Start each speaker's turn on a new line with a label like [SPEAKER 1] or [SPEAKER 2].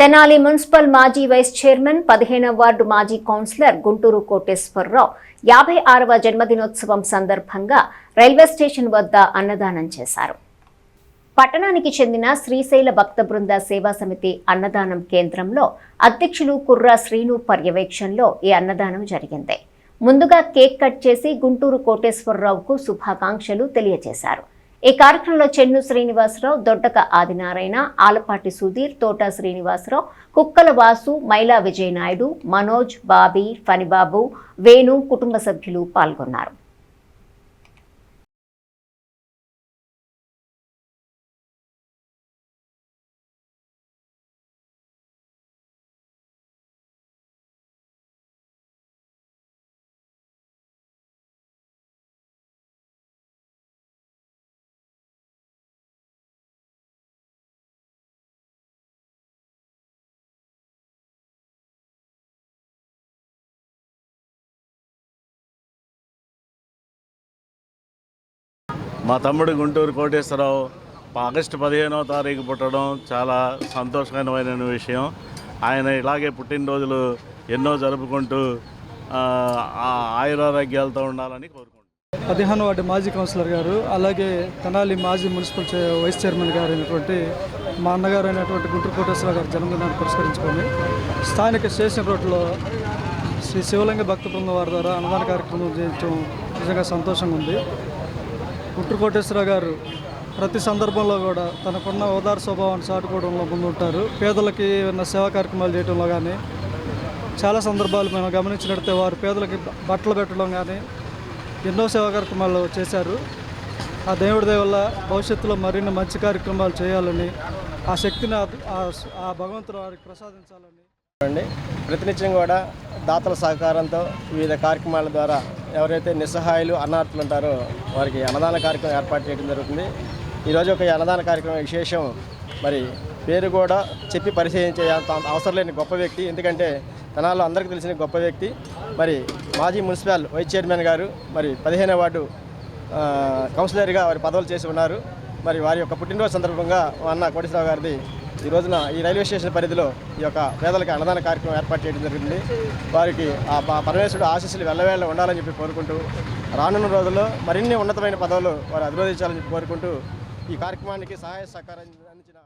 [SPEAKER 1] Tenali municipal మాజీ vice chairman 15వ ward మాజీ కౌన్సిలర్ గుంటూరు కోటేశ్వరరావు 56వ జన్మదినోత్సవం సందర్భంగా రైల్వే స్టేషన్ వద్ద అన్నదానం చేశారు. పట్టణానికి చెందిన శ్రీశైల భక్త బృంద సేవా సమితి అన్నదానం కేంద్రంలో అధ్యక్షులు కుర్రా శ్రీను పర్యవేక్షణలో ఈ అన్నదానం జరిగింది. ముందుగా కేక్ కట్ చేసి గుంటూరు కోటేశ్వరరావుకు శుభాకాంక్షలు తెలియజేశారు. ఈ కార్యక్రమంలో చెన్ను శ్రీనివాసరావు, దొడ్డక ఆదినారాయణ, ఆలపాటి సుధీర్, తోట శ్రీనివాసరావు, కుక్కల వాసు, మైలా విజయనాయుడు, మనోజ్, బాబీ, ఫణిబాబు, వేణు కుటుంబ సభ్యులు పాల్గొన్నారు.
[SPEAKER 2] మా తమ్ముడు గుంటూరు కోటేశ్వరరావు ఆగస్టు 15వ తారీఖు పుట్టడం చాలా సంతోషకరమైన విషయం. ఆయన ఇలాగే పుట్టినరోజులు ఎన్నో జరుపుకుంటూ ఆయురారోగ్యాలతో ఉండాలని కోరుకుంటున్నాను.
[SPEAKER 3] 15వ వార్డు మాజీ కౌన్సిలర్ గారు, అలాగే తెనాలి మాజీ మున్సిపల్ వైస్ చైర్మన్ గారు అయినటువంటి మా అన్నగారు అయినటువంటి గుంటూరు కోటేశ్వరరావు గారి జన్మదినాన్ని పురస్కరించుకొని స్థానిక స్టేషన్ రోడ్లో శ్రీ శివలింగ భక్త బృందం వారి ద్వారా అన్నదాన కార్యక్రమం చేయడం నిజంగా సంతోషంగా ఉంది. గుంటూరు కోటేశ్వరరావు గారు ప్రతి సందర్భంలో కూడా తనకున్న ఉదార స్వభావాన్ని చాటుకోవడంలో ముందుంటారు. పేదలకి ఉన్న సేవా కార్యక్రమాలు చేయడంలో కానీ చాలా సందర్భాలు మనం గమనించినట్లయితే వారు పేదలకి బట్టలు పెట్టడం కానీ ఎన్నో సేవా కార్యక్రమాలు చేశారు. ఆ దేవుడి దయ వల్ల భవిష్యత్తులో మరిన్ని మంచి కార్యక్రమాలు చేయాలని, ఆ శక్తిని ఆ భగవంతుడు వారికి ప్రసాదించాలని
[SPEAKER 4] ప్రతినిత్యం కూడా దాతల సహకారంతో వివిధ కార్యక్రమాల ద్వారా ఎవరైతే నిస్సహాయులు అన్నార్థులు ఉంటారో వారికి అన్నదాన కార్యక్రమం ఏర్పాటు చేయడం జరుగుతుంది. ఈరోజు ఒక అన్నదాన కార్యక్రమం విశేషం. మరి పేరు కూడా చెప్పి పరిశీలించే అవసరం లేని గొప్ప వ్యక్తి, ఎందుకంటే తెనాలిలో అందరికీ తెలిసిన గొప్ప వ్యక్తి. మరి మాజీ మున్సిపల్ వైస్ చైర్మన్ గారు, మరి 15వ వార్డు కౌన్సిలర్గా వారి పదవులు చేసి ఉన్నారు. మరి వారి యొక్క పుట్టినరోజు సందర్భంగా అన్న కోటేశ్వరరావు గారిది ఈ రోజున ఈ రైల్వే స్టేషన్ పరిధిలో ఈ యొక్క పేదలకి అన్నదాన కార్యక్రమం ఏర్పాటు చేయడం జరిగింది. వారికి ఆ పరమేశ్వరుడు ఆశీస్సులు వెళ్ళవేళ ఉండాలని చెప్పి కోరుకుంటూ రానున్న రోజుల్లో మరిన్ని ఉన్నతమైన పదవులు వారు అధిరోధించాలని చెప్పి కోరుకుంటూ ఈ కార్యక్రమానికి సహాయ సహకారం అందించిన